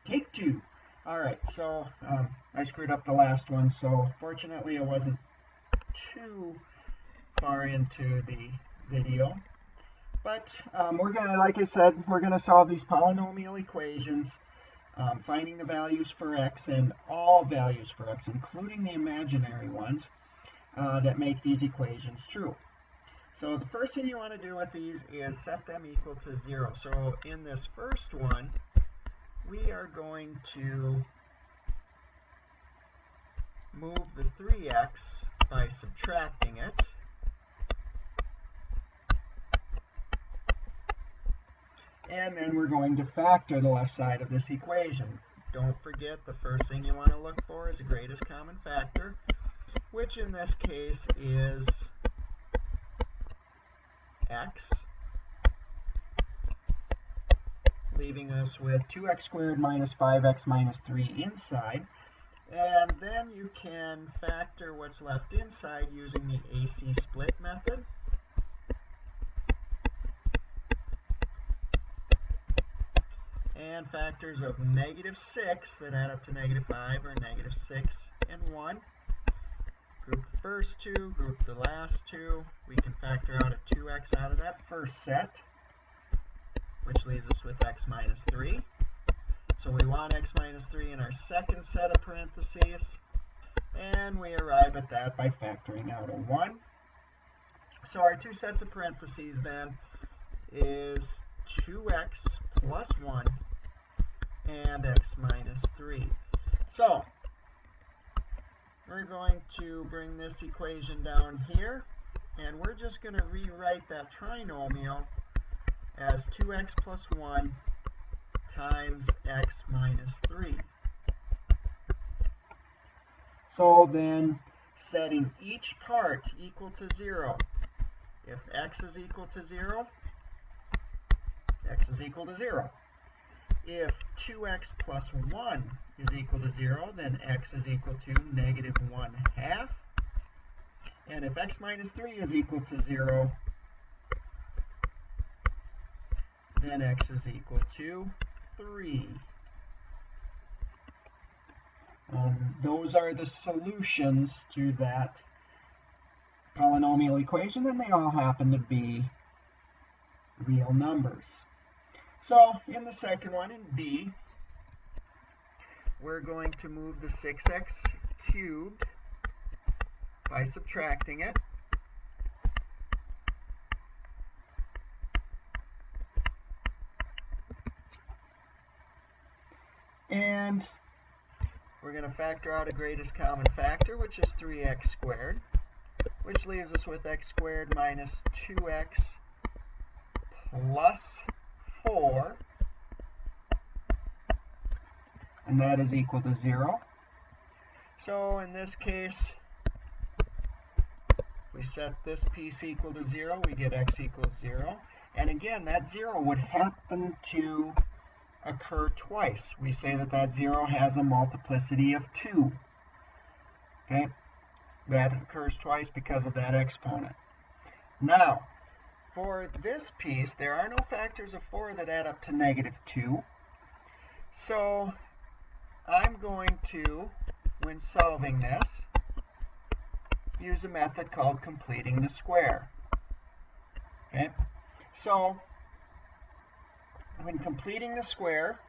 Take two. All right, so I screwed up the last one, so fortunately I wasn't too far into the video. But we're gonna, like I said, we're gonna solve these polynomial equations, finding the values for x and all values for x, including the imaginary ones that make these equations true. So the first thing you want to do with these is set them equal to 0. So in this first one, we are going to move the 3x by subtracting it. And then we're going to factor the left side of this equation. Don't forget, the first thing you want to look for is the greatest common factor, which in this case is x, leaving us with 2x squared minus 5x minus 3 inside. And then you can factor what's left inside using the AC split method. And factors of -6 that add up to -5 are -6 and 1. Group the first two, group the last two. We can factor out a 2x out of that first set, which leaves us with x minus 3. So we want x minus 3 in our second set of parentheses, and we arrive at that by factoring out a 1. So our two sets of parentheses then is 2x plus 1 and x minus 3. So we're going to bring this equation down here, and we're just going to rewrite that trinomial as 2x plus 1 times x minus 3. So then, setting each part equal to 0, if x is equal to 0, x is equal to 0. If 2x plus 1 is equal to 0, then x is equal to -1/2. And if x minus 3 is equal to 0, then x is equal to 3. Those are the solutions to that polynomial equation, and they all happen to be real numbers. So in the second one, in B, we're going to move the 6x cubed by subtracting it. And we're going to factor out a greatest common factor, which is 3x squared, which leaves us with x squared minus 2x plus 4, and that is equal to 0. So in this case, we set this piece equal to 0, we get x equals 0. And again, that 0 would happen to occur twice. We say that that 0 has a multiplicity of 2. Okay, that occurs twice because of that exponent. Now, for this piece, there are no factors of 4 that add up to -2. So I'm going to, when solving this, use a method called completing the square. Okay, so when completing the square,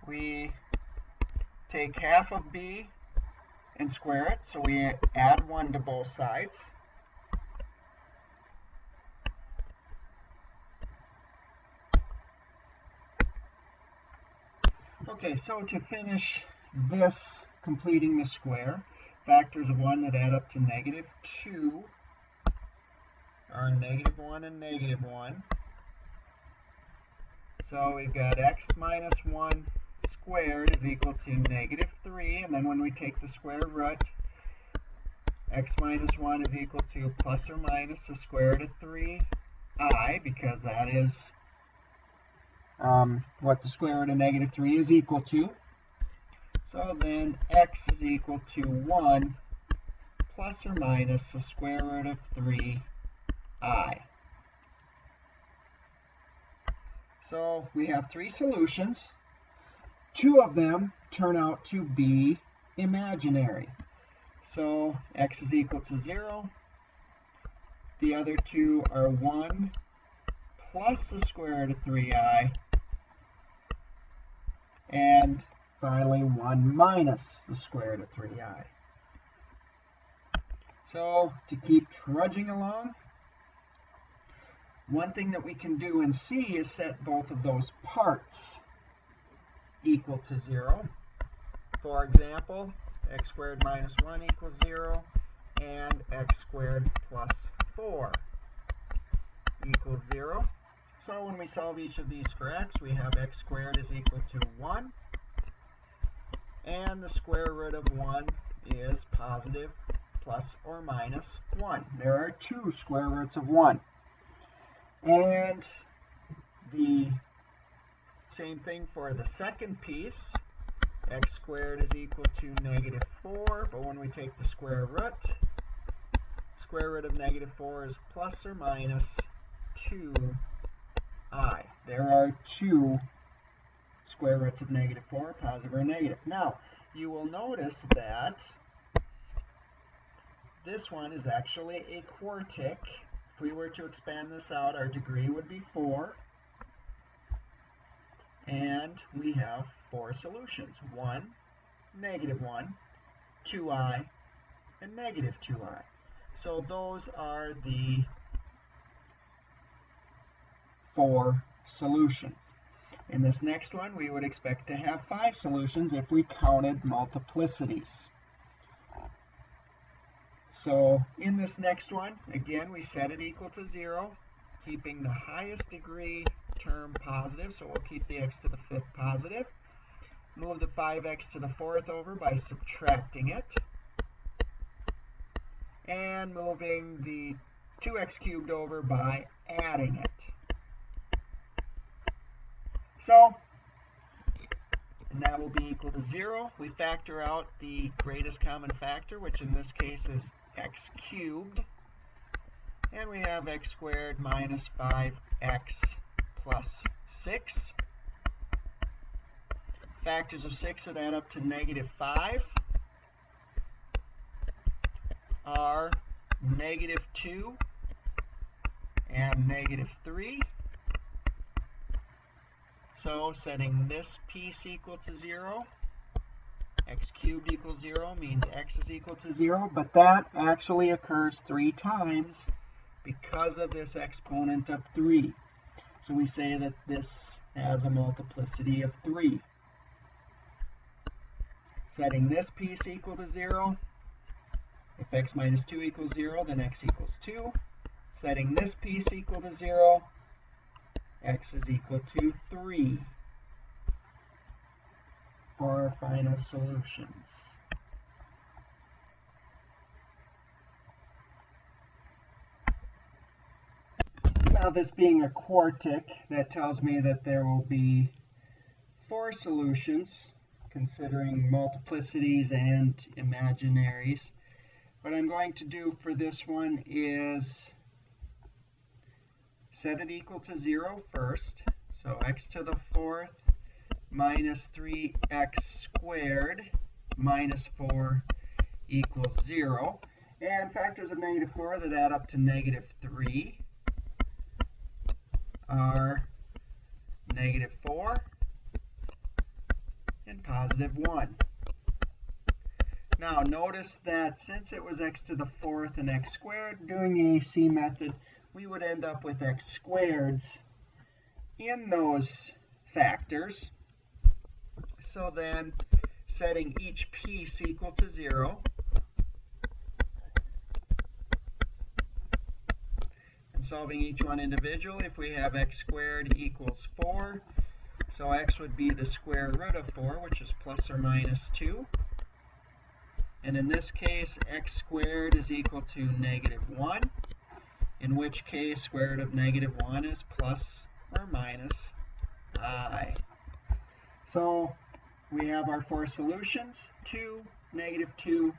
we take half of b and square it, so we add 1 to both sides. Okay, so to finish this completing the square, factors of 1 that add up to -2 are -1 and -1. So we've got x minus 1 squared is equal to -3, and then when we take the square root, x minus 1 is equal to plus or minus the square root of 3i, because that is what the square root of -3 is equal to. So then x is equal to 1 plus or minus the square root of 3i. So we have three solutions. Two of them turn out to be imaginary. So x is equal to 0. The other two are 1 plus the square root of 3i, and finally 1 minus the square root of 3i. So to keep trudging along, one thing that we can do in C is set both of those parts equal to 0. For example, x squared minus 1 equals 0, and x squared plus 4 equals 0. So when we solve each of these for x, we have x squared is equal to 1, and the square root of 1 is positive plus or minus 1. There are two square roots of 1. And the same thing for the second piece. X squared is equal to negative 4, but when we take the square root of negative 4 is plus or minus 2i. There are two square roots of negative 4, positive or negative. Now, you will notice that this one is actually a quartic. If we were to expand this out, our degree would be 4. And we have four solutions. 1, negative 1, 2i, and negative 2i. So those are the four solutions. In this next one, we would expect to have 5 solutions if we counted multiplicities. So in this next one, again, we set it equal to 0, keeping the highest degree term positive, so we'll keep the x to the 5th positive. Move the 5x to the 4th over by subtracting it, and moving the 2x cubed over by adding it. So, and that will be equal to 0. We factor out the greatest common factor, which in this case is x cubed, and we have x squared minus 5x plus 6. Factors of 6 that add up to negative 5 are negative 2 and negative 3. So setting this piece equal to 0, x cubed equals 0 means x is equal to 0, but that actually occurs 3 times because of this exponent of 3. So we say that this has a multiplicity of 3. Setting this piece equal to 0, if x minus 2 equals 0, then x equals 2. Setting this piece equal to 0, x is equal to 3 for our final solutions. Now, this being a quartic, that tells me that there will be 4 solutions, considering multiplicities and imaginaries. What I'm going to do for this one is set it equal to 0 first. So x to the 4th minus 3x squared minus 4 equals 0. And factors of negative 4 that add up to negative 3 are negative 4 and positive 1. Now notice that since it was x to the 4th and x squared, doing the AC method, we would end up with x squareds in those factors. So then, setting each piece equal to 0, and solving each one individually, if we have x squared equals 4, so x would be the square root of 4, which is plus or minus 2. And in this case, x squared is equal to negative 1, in which case square root of negative 1 is plus or minus I. So we have our 4 solutions, 2, negative 2,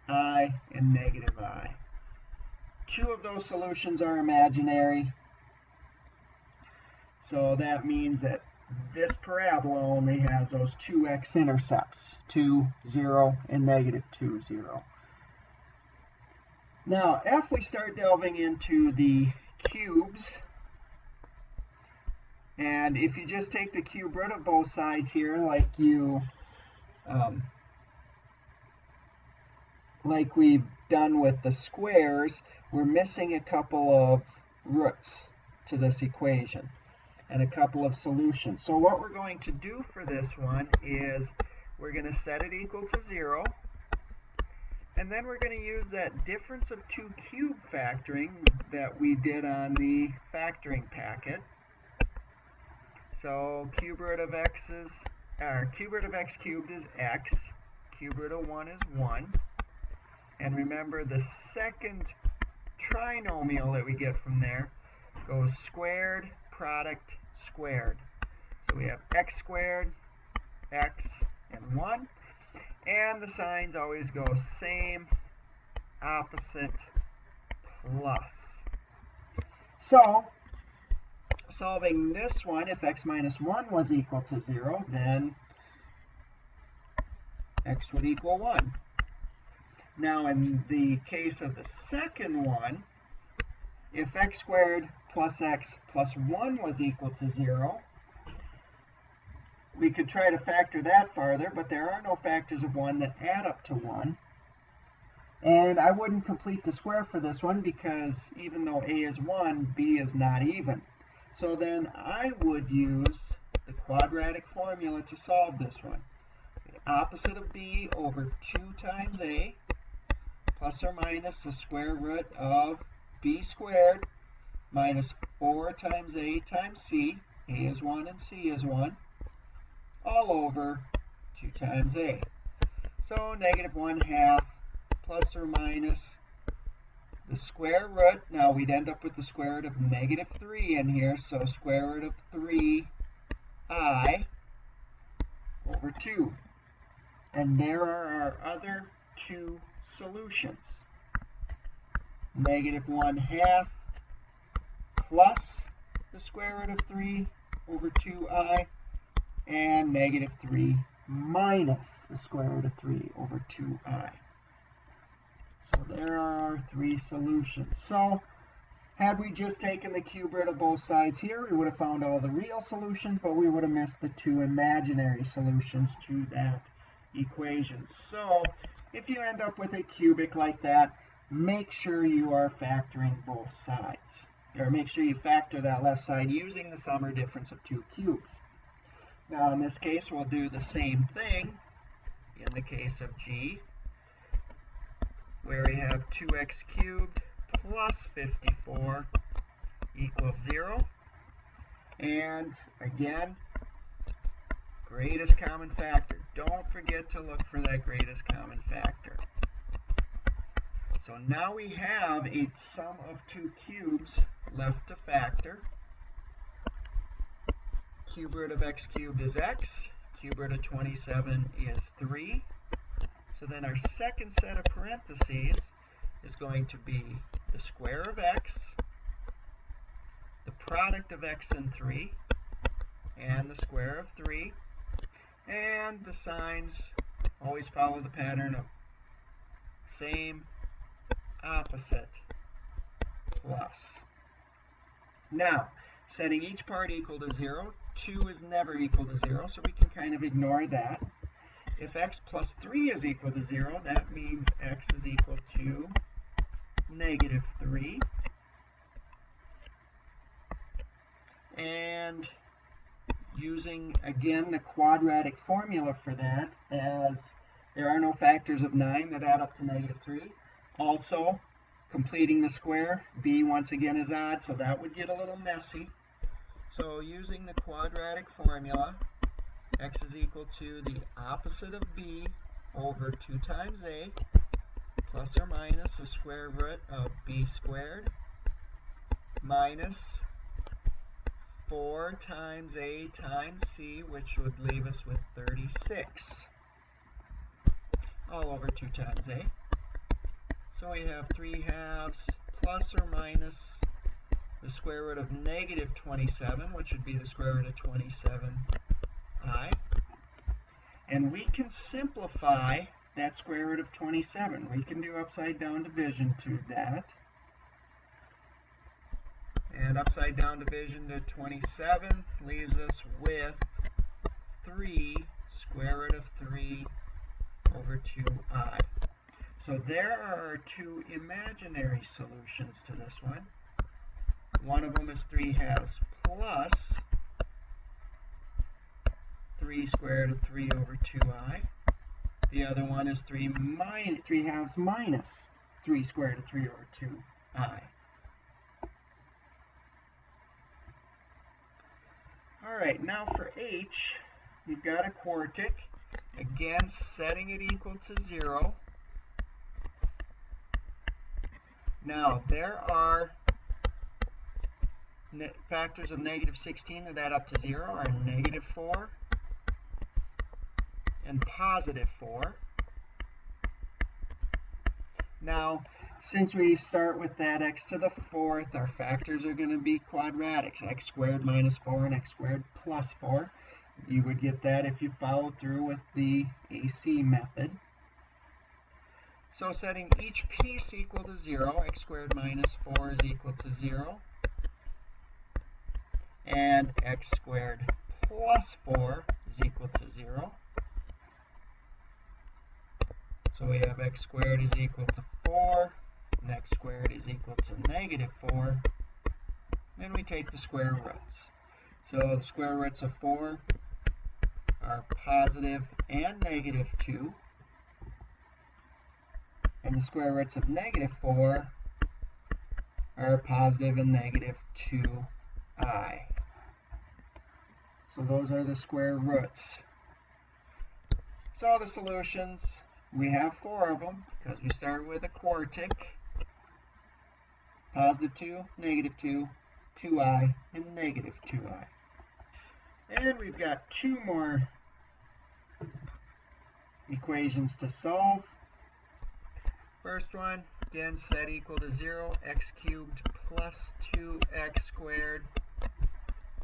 I, and negative I. 2 of those solutions are imaginary. So that means that this parabola only has those two x-intercepts, 2, 0, and negative 2, 0. Now, if we start delving into the cubes, and if you just take the cube root of both sides here, like we've done with the squares, we're missing a couple of roots to this equation and a couple of solutions. So what we're going to do for this one is we're going to set it equal to 0, and then we're going to use that difference of 2 cube factoring that we did on the factoring packet. So cube root of x cubed is x, cube root of 1 is 1. And remember, the second trinomial that we get from there goes squared, product, squared. So we have x squared, x, and 1. And the signs always go same, opposite, plus. So, solving this one, if x minus 1 was equal to 0, then x would equal 1. Now, in the case of the second one, if x squared plus x plus 1 was equal to 0, we could try to factor that farther, but there are no factors of 1 that add up to 1. And I wouldn't complete the square for this one because even though a is 1, b is not even. So then I would use the quadratic formula to solve this one. The opposite of b over 2 times a plus or minus the square root of b squared minus 4 times a times c. A is 1 and c is 1. All over 2 times a. So negative 1/2 plus or minus the square root. Now we'd end up with the square root of negative 3 in here, so square root of 3i over 2. And there are our other two solutions. Negative 1/2 plus the square root of 3 over 2i, and negative 3 minus the square root of 3 over 2i. So there are our three solutions. So had we just taken the cube root of both sides here, we would have found all the real solutions, but we would have missed the two imaginary solutions to that equation. So if you end up with a cubic like that, make sure you are factoring both sides. Or make sure you factor that left side using the sum or difference of 2 cubes. Now in this case, we'll do the same thing in the case of g, where we have 2x cubed plus 54 equals 0. And again, greatest common factor. Don't forget to look for that greatest common factor. So now we have a sum of 2 cubes left to factor. Cube root of x cubed is x. Cube root of 27 is 3. So then our second set of parentheses is going to be the square of x, the product of x and 3, and the square of 3. And the signs always follow the pattern of same, opposite, plus. Now, setting each part equal to 0, 2 is never equal to 0, so we can kind of ignore that. If x plus 3 is equal to 0, that means x is equal to negative 3. And using, again, the quadratic formula for that, as there are no factors of 9 that add up to negative 3. Also, completing the square, b once again is odd, so that would get a little messy. So using the quadratic formula, x is equal to the opposite of b over 2 times a plus or minus the square root of b squared minus 4 times a times c, which would leave us with 36, all over 2 times a. So we have 3 halves plus or minus the square root of negative 27, which would be the square root of 27i. And we can simplify that square root of 27. We can do upside down division to that. And upside down division to 27 leaves us with 3 square root of 3 over 2i. So there are our two imaginary solutions to this one. One of them is 3 halves plus 3 square root of 3 over 2i. The other one is 3 halves minus 3 square root of 3 over 2i. All right, now for h, we've got a quartic. Again, setting it equal to 0. Now, there are factors of negative 16 that add up to 0 are negative 4 and positive 4. Now, since we start with that x to the 4th, our factors are going to be quadratics, x squared minus 4 and x squared plus 4. You would get that if you follow through with the AC method. So setting each piece equal to 0, x squared minus 4 is equal to 0. And x squared plus 4 is equal to 0. So we have x squared is equal to 4, and x squared is equal to negative 4. Then we take the square roots. So the square roots of 4 are positive and negative 2. And the square roots of negative 4 are positive and negative 2i. So those are the square roots. So the solutions, we have 4 of them because we started with a quartic. Positive 2, negative 2, 2i, and negative 2i. And we've got 2 more equations to solve. First one, again, set equal to 0, x cubed plus 2x squared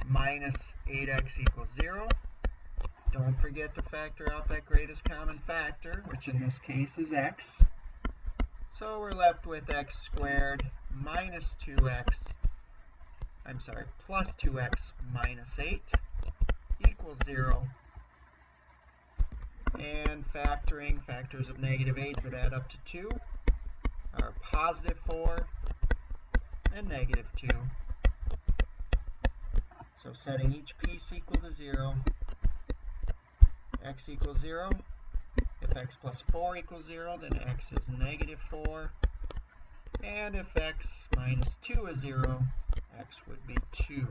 minus 8x equals 0. Don't forget to factor out that greatest common factor, which in this case is x. So we're left with x squared minus 2x, plus 2x minus 8 equals 0. And factoring, factors of negative 8 that add up to 2 are positive 4 and negative 2. So setting each piece equal to 0, x equals 0. If x plus 4 equals 0, then x is negative 4. And if x minus 2 is 0, x would be 2.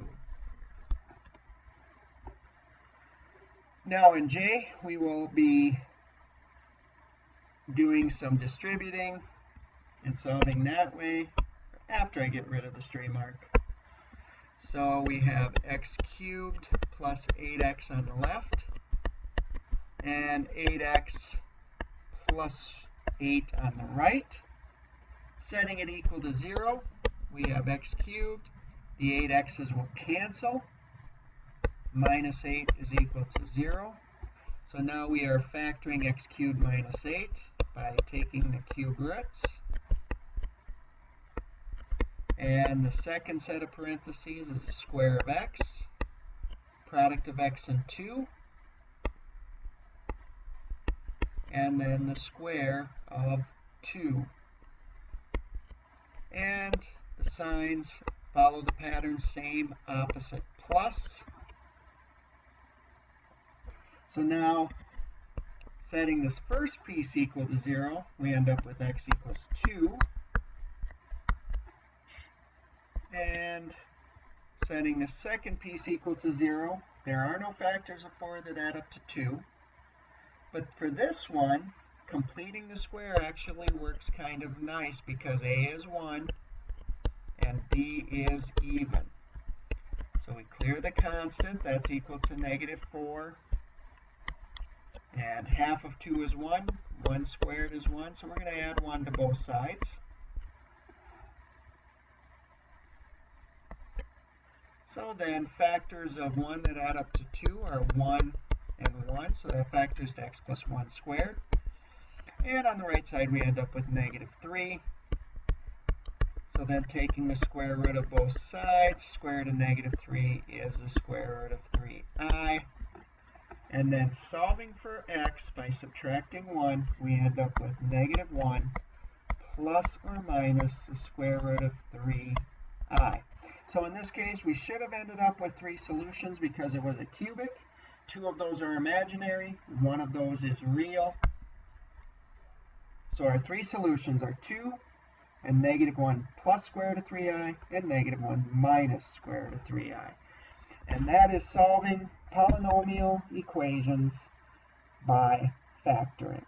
Now in J, we will be doing some distributing and solving that way after I get rid of the stray mark. So we have x cubed plus 8x on the left and 8x plus 8 on the right. Setting it equal to 0, we have x cubed. The 8x's will cancel. Minus 8 is equal to 0. So now we are factoring x cubed minus 8 by taking the cube roots. And the second set of parentheses is the square of x, product of x and 2, and then the square of 2. And the signs follow the pattern, same, opposite, plus. So now, setting this first piece equal to 0, we end up with x equals 2. And setting the second piece equal to 0, there are no factors of 4 that add up to 2. But for this one, completing the square actually works kind of nice because a is 1 and b is even. So we clear the constant, that's equal to negative 4. And half of 2 is 1, 1 squared is 1, so we're going to add 1 to both sides. So then factors of 1 that add up to 2 are 1 and 1, so that factors to x plus 1 squared. And on the right side, we end up with negative 3. So then taking the square root of both sides, square root of negative 3 is the square root of 3i. And then solving for x by subtracting 1, we end up with negative 1 plus or minus the square root of 3i. So in this case, we should have ended up with 3 solutions because it was a cubic. 2 of those are imaginary. 1 of those is real. So our 3 solutions are 2 and negative 1 plus square root of 3i and negative 1 minus square root of 3i. And that is solving polynomial equations by factoring.